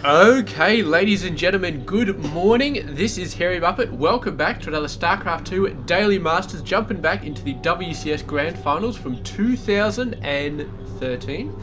Okay, ladies and gentlemen, good morning. This is Harry Muppet. Welcome back to another Starcraft 2 Daily Masters, jumping back into the WCS Grand Finals from 2013.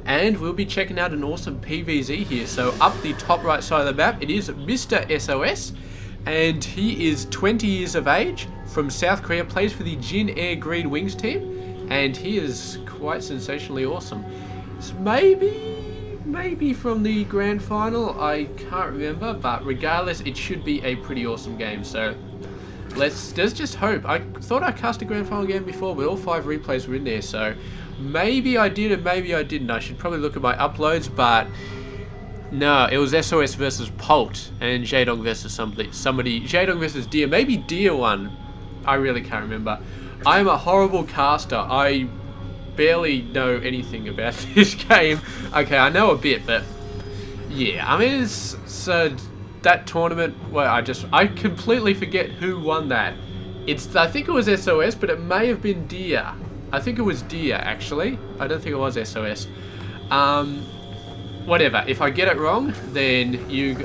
And we'll be checking out an awesome PvZ here. So up the top right side of the map, it is Mr. SOS. And he is 20 years of age, from South Korea, plays for the Jin Air Green Wings team. And he is quite sensationally awesome. It's maybe from the grand final, I can't remember, but regardless, it should be a pretty awesome game. So let's just hope. I thought I cast a grand final game before, but all 5 replays were in there, so maybe I did and maybe I didn't. I should probably look at my uploads, but no, it was SOS versus Polt and Jaedong versus somebody. Jaedong versus Deer, maybe Deer won. I really can't remember. I am a horrible caster. I barely know anything about this game. Okay, I know a bit, but yeah, I mean, so that tournament where I completely forget who won that. I think it was SOS, but it may have been Deer. I think it was Deer, actually. I don't think it was SOS. Whatever. If I get it wrong, then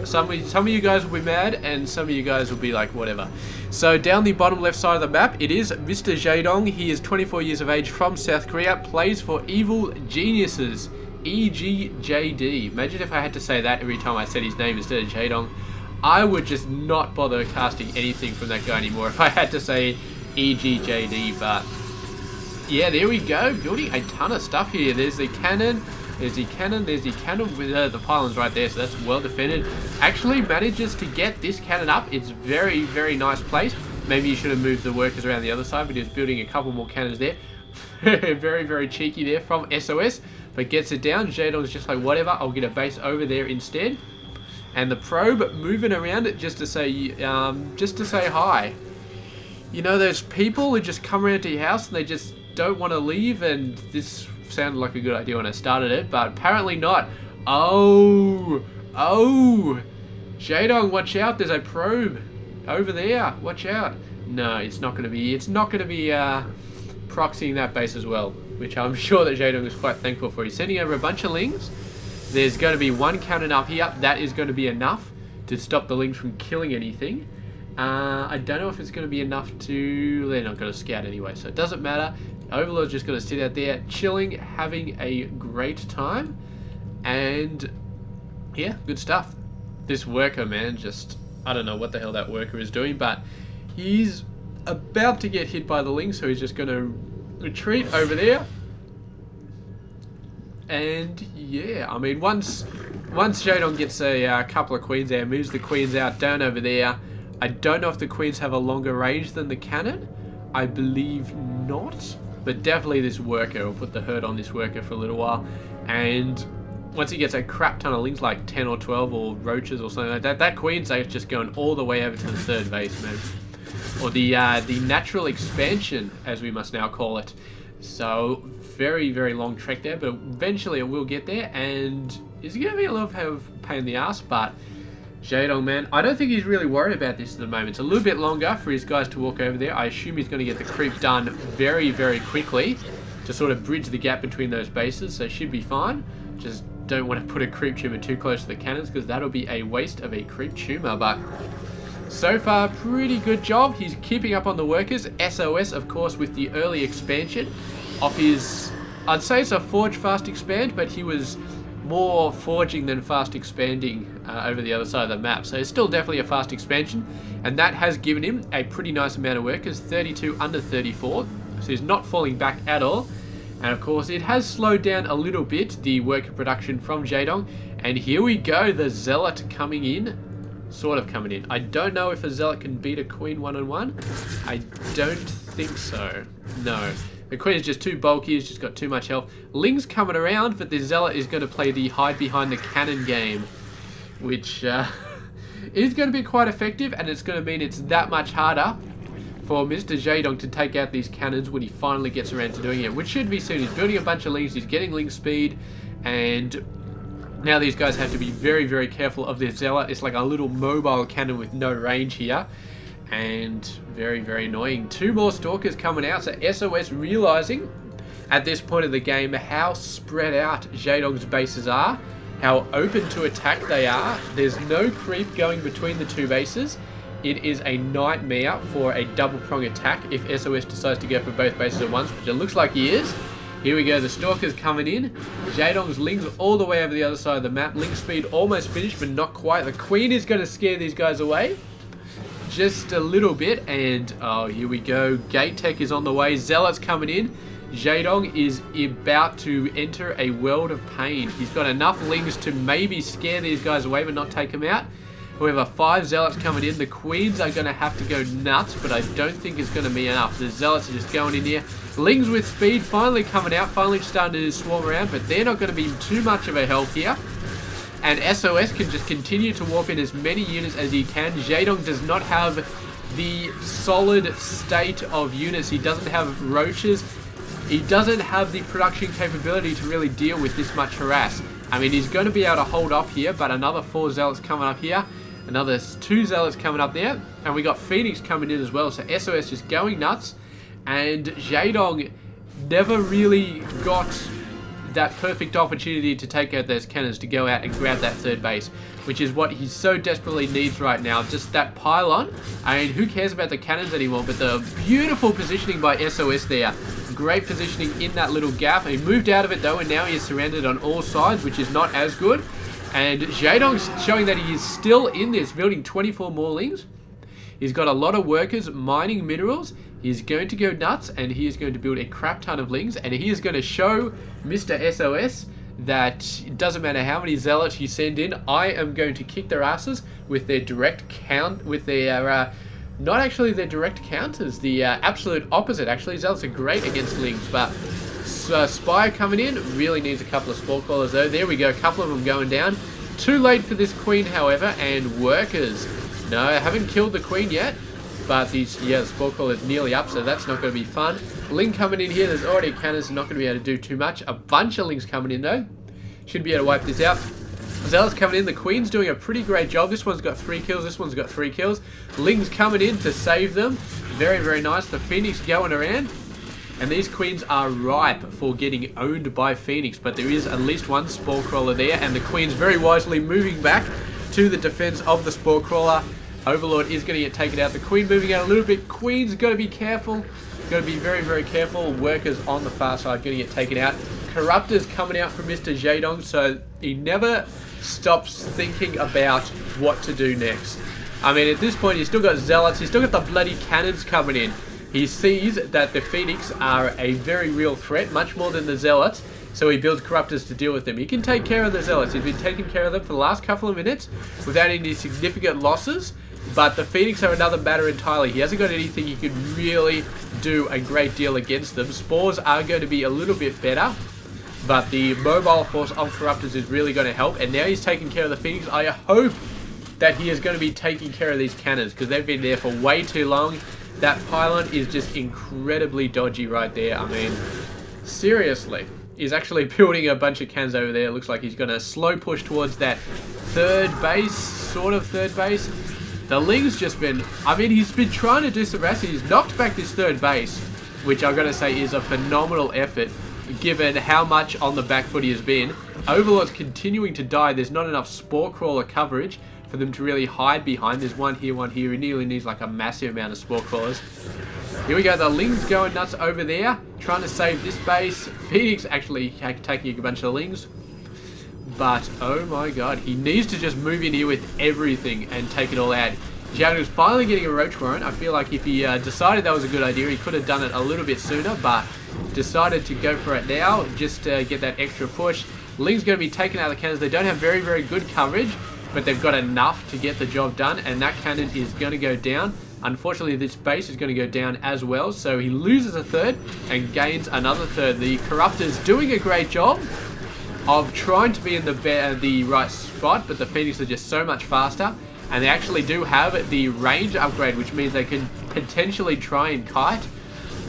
some of you guys will be mad, and some of you guys will be like, whatever. So down the bottom left side of the map, it is Mr. Jaedong. He is 24 years of age, from South Korea, plays for Evil Geniuses, EGJD. Imagine if I had to say that every time I said his name instead of Jaedong. I would just not bother casting anything from that guy anymore if I had to say EGJD, but yeah, there we go. Building a ton of stuff here. There's the cannon. There's the cannon with the pylons right there, so that's well defended. Actually manages to get this cannon up. It's very, very nice place. Maybe you should have moved the workers around the other side, but he was building a couple more cannons there. Very, very cheeky there from SOS, but gets it down. Jaedong's just like, whatever, I'll get a base over there instead. And the probe moving around it just to say hi. You know those people who just come around to your house and they just don't want to leave, and this sounded like a good idea when I started it, but apparently not. Oh, Jaedong, watch out, there's a probe over there, watch out. No, it's not going to be proxying that base as well, which I'm sure that Jaedong is quite thankful for. He's sending over a bunch of lings. There's going to be one cannon up here. That is going to be enough to stop the lings from killing anything. I don't know if it's going to be enough to... They're not going to scout anyway, so it doesn't matter. Overlord's just going to sit out there, chilling, having a great time. And yeah, good stuff. This worker, man, just... I don't know what the hell that worker is doing, but he's about to get hit by the link, so he's just going to retreat over there. And yeah, I mean, once Jaedong gets a couple of queens there, moves the queens out down over there. I don't know if the queens have a longer range than the cannon. I believe not. But definitely this worker will put the hurt on this worker for a little while. And once he gets a crap ton of lings, like 10 or 12 or roaches or something like that, that queen's just going all the way over to the third base, man. Or the natural expansion, as we must now call it. So very, very long trek there, but eventually it will get there. And it's going to be a little bit of pain in the ass, but Jaedong, man, I don't think he's really worried about this at the moment. It's a little bit longer for his guys to walk over there. I assume he's going to get the creep done very, very quickly to sort of bridge the gap between those bases, so should be fine. Just don't want to put a creep tumor too close to the cannons, because that'll be a waste of a creep tumor. But so far, pretty good job. He's keeping up on the workers. SOS, of course, with the early expansion of his... I'd say it's a forge fast expand, but he was more forging than fast expanding over the other side of the map, so it's still definitely a fast expansion, and that has given him a pretty nice amount of workers, 32 under 34, so he's not falling back at all. And of course it has slowed down a little bit, the worker production from Jaedong. And here we go, the Zealot coming in, sort of coming in. I don't know if a Zealot can beat a Queen one-on-one. I don't think so, no. The Queen is just too bulky, he's just got too much health. Ling's coming around, but the Zealot is going to play the hide behind the cannon game, which is going to be quite effective, and it's going to mean it's that much harder for Mr. Jaedong to take out these cannons when he finally gets around to doing it, which should be soon. He's building a bunch of lings, he's getting ling speed, and now these guys have to be very, very careful of their Zealot. It's like a little mobile cannon with no range here. And very, very annoying. 2 more Stalkers coming out. So SOS realizing at this point of the game how spread out Jaedong's bases are, how open to attack they are. There's no creep going between the two bases. It is a nightmare for a double prong attack if SOS decides to go for both bases at once, which it looks like he is. Here we go, the Stalker's coming in. Jaedong's Ling's all the way over the other side of the map. Ling speed almost finished, but not quite. The Queen is going to scare these guys away. Just a little bit, and oh, here we go. Gate Tech is on the way. Zealot's coming in. Jaedong is about to enter a world of pain. He's got enough Lings to maybe scare these guys away, but not take them out. However, 5 Zealots coming in. The Queens are going to have to go nuts, but I don't think it's going to be enough. The Zealots are just going in here. Lings with speed finally coming out, finally starting to swarm around, but they're not going to be too much of a help here. And SOS can just continue to warp in as many units as he can. Jaedong does not have the solid state of units. He doesn't have roaches. He doesn't have the production capability to really deal with this much harass. I mean, he's going to be able to hold off here, but another 4 Zealots coming up here. Another 2 Zealots coming up there. And we got Phoenix coming in as well. So SOS just going nuts. And Jaedong never really got that perfect opportunity to take out those cannons to go out and grab that third base, which is what he so desperately needs right now. Just that pylon. I mean, who cares about the cannons anymore? But the beautiful positioning by SOS there. Great positioning in that little gap. He moved out of it though, and now he is surrounded on all sides, which is not as good. And Jaedong's showing that he is still in this, building 24 more Lings. He's got a lot of workers mining minerals. He's going to go nuts, and he is going to build a crap ton of Lings, and he is going to show Mr. SOS that it doesn't matter how many Zealots you send in, I am going to kick their asses with their direct count, with their, not actually their direct counters, the absolute opposite actually. Zealots are great against Lings, but Spire coming in, really needs a couple of Spore Crawlers though. There we go, a couple of them going down. Too late for this Queen, however, and workers. No, I haven't killed the Queen yet, but these, yeah, the Spore Crawler is nearly up, so that's not going to be fun. Ling coming in here, there's already cannons, not going to be able to do too much. A bunch of Lings coming in though. Should be able to wipe this out. Zealot's coming in, the Queen's doing a pretty great job. This one's got 3 kills, this one's got 3 kills. Ling's coming in to save them. Very, very nice. The Phoenix going around. And these Queens are ripe for getting owned by Phoenix, but there is at least one Spore Crawler there, and the Queen's very wisely moving back to the defense of the Spore Crawler. Overlord is going to get taken out. The Queen moving out a little bit. Queen's got to be careful. Got to be very, very careful. Workers on the far side going to get taken out. Corruptors coming out from Mr. Jaedong, so he never stops thinking about what to do next. I mean, at this point, he's still got Zealots. He's still got the bloody cannons coming in. He sees that the Phoenix are a very real threat, much more than the Zealots, so he builds Corruptors to deal with them. He can take care of the Zealots. He's been taking care of them for the last couple of minutes without any significant losses, but the Phoenix are another matter entirely. He hasn't got anything he can really do a great deal against them. Spores are going to be a little bit better, but the mobile force of Corruptors is really going to help, and now he's taking care of the Phoenix. I hope that he is going to be taking care of these cannons, because they've been there for way too long. That pylon is just incredibly dodgy right there. I mean, seriously. He's actually building a bunch of cannons over there. It looks like he's going to slow push towards that third base, sort of third base. The Ling's just been, I mean, he's been trying to do some rest. He's knocked back this third base, which I'm going to say is a phenomenal effort, given how much on the back foot he has been. Overlord's continuing to die. There's not enough Spore Crawler coverage for them to really hide behind. There's one here, one here. He nearly needs like a massive amount of Spore Crawlers. Here we go, the Ling's going nuts over there, trying to save this base. Phoenix actually taking a bunch of Lings. But, oh my god, he needs to just move in here with everything and take it all out. Jaedong's finally getting a Roach Warrant. I feel like if he decided that was a good idea, he could have done it a little bit sooner, but decided to go for it now, just to get that extra push. Ling's going to be taken out of the cannons. They don't have very, very good coverage, but they've got enough to get the job done, and that cannon is going to go down. Unfortunately, this base is going to go down as well, so he loses a third and gains another third. The Corruptor's doing a great job of trying to be in the right spot, but the Phoenix are just so much faster, and they actually do have the range upgrade, which means they can potentially try and kite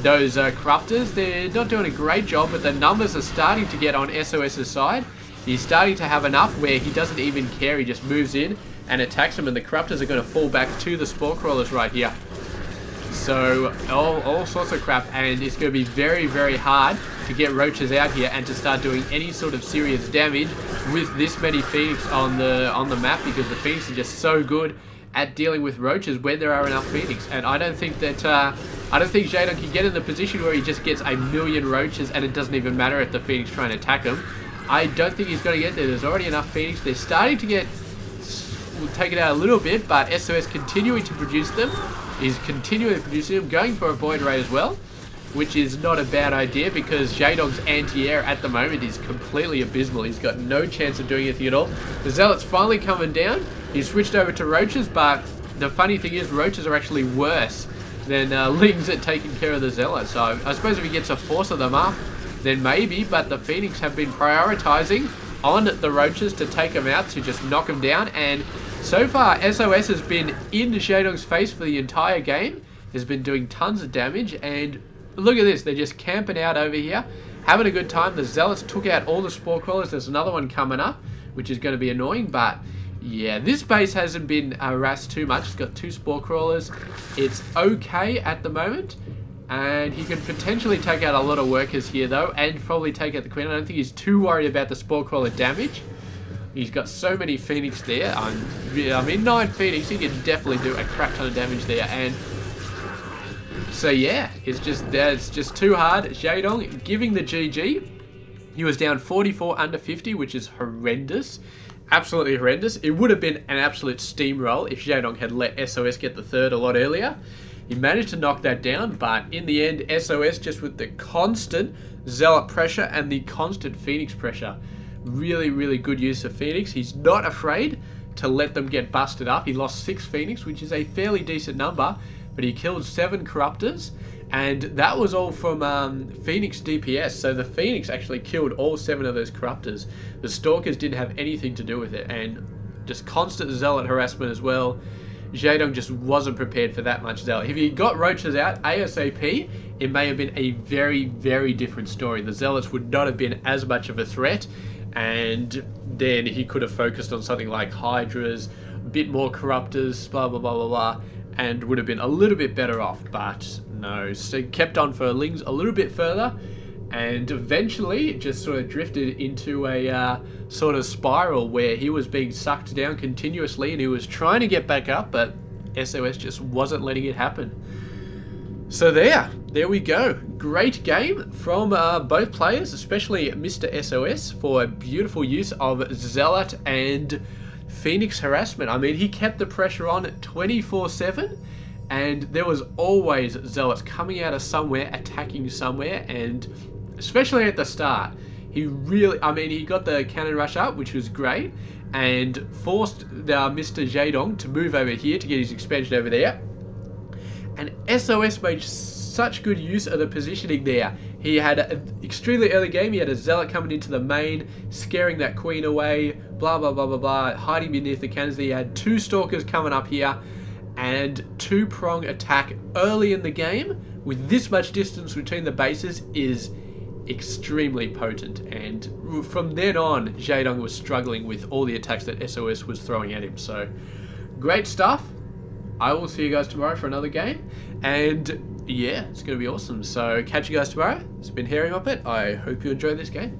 those Corruptors. They're not doing a great job, but the numbers are starting to get on SOS's side. He's starting to have enough where he doesn't even care. He just moves in and attacks them, and the Corruptors are going to fall back to the Spore Crawlers right here. So all sorts of crap, and it's going to be very, very hard to get roaches out here and to start doing any sort of serious damage with this many Phoenix on the map, because the Phoenix are just so good at dealing with roaches when there are enough Phoenix. And I don't think that Jaedong can get in the position where he just gets a million roaches and it doesn't even matter if the Phoenix try and attack him. I don't think he's going to get there. There's already enough Phoenix. They're starting to get... We'll take it out a little bit, but SOS continuing to produce them. He's continuing to produce them, going for a Void Ray as well, which is not a bad idea because Jaedong's anti-air at the moment is completely abysmal. He's got no chance of doing anything at all. The Zealot's finally coming down. He's switched over to Roaches, but the funny thing is Roaches are actually worse than Lings at taking care of the Zealot. So I suppose if he gets a force of them up, then maybe, but the Phoenix have been prioritizing on the Roaches to take them out, to just knock them down, and so far SOS has been in Jaedong's face for the entire game. Has been doing tons of damage, and look at this, they're just camping out over here, having a good time. The Zealots took out all the Spore Crawlers. There's another one coming up, which is going to be annoying, but yeah, this base hasn't been harassed too much. It's got 2 Spore Crawlers. It's okay at the moment. And he could potentially take out a lot of workers here, though, and probably take out the Queen. I don't think he's too worried about the Spore Crawler damage. He's got so many Phoenix there. I mean, 9 Phoenix, he can definitely do a crap ton of damage there. And so, yeah, it's just too hard. Jaedong giving the GG. He was down 44 under 50, which is horrendous. Absolutely horrendous. It would have been an absolute steamroll if Jaedong had let SOS get the third a lot earlier. He managed to knock that down, but in the end, SOS, just with the constant Zealot pressure and the constant Phoenix pressure. Really, really good use of Phoenix. He's not afraid to let them get busted up. He lost 6 Phoenix, which is a fairly decent number, but he killed 7 Corruptors, and that was all from Phoenix DPS. So the Phoenix actually killed all 7 of those Corruptors. The Stalkers didn't have anything to do with it, and just constant Zealot harassment as well. Jaedong just wasn't prepared for that much Zealot. If he got Roaches out ASAP, it may have been a very, very different story. The Zealots would not have been as much of a threat, and then he could have focused on something like Hydras, a bit more Corruptors, blah, blah, blah, blah, blah, and would have been a little bit better off. But no, so he kept on for Lings a little bit further, and eventually it just sort of drifted into a sort of spiral where he was being sucked down continuously and he was trying to get back up, but SOS just wasn't letting it happen. So there we go. Great game from both players, especially Mr. SOS, for beautiful use of Zealot and Phoenix harassment. I mean, he kept the pressure on 24/7, and there was always Zealots coming out of somewhere, attacking somewhere, and especially at the start, he really, I mean, he got the cannon rush up, which was great, and forced Mr. Jaedong to move over here to get his expansion over there. And SOS made such good use of the positioning there. He had an extremely early game. He had a Zealot coming into the main, scaring that Queen away, blah, blah, blah, blah, blah, hiding beneath the cannons. He had 2 Stalkers coming up here, and 2-prong attack early in the game with this much distance between the bases is extremely potent, and from then on Jaedong was struggling with all the attacks that SOS was throwing at him. So great stuff. I will see you guys tomorrow for another game, and yeah, it's going to be awesome. So catch you guys tomorrow. It's been Hairy Muppet. I hope you enjoyed this game.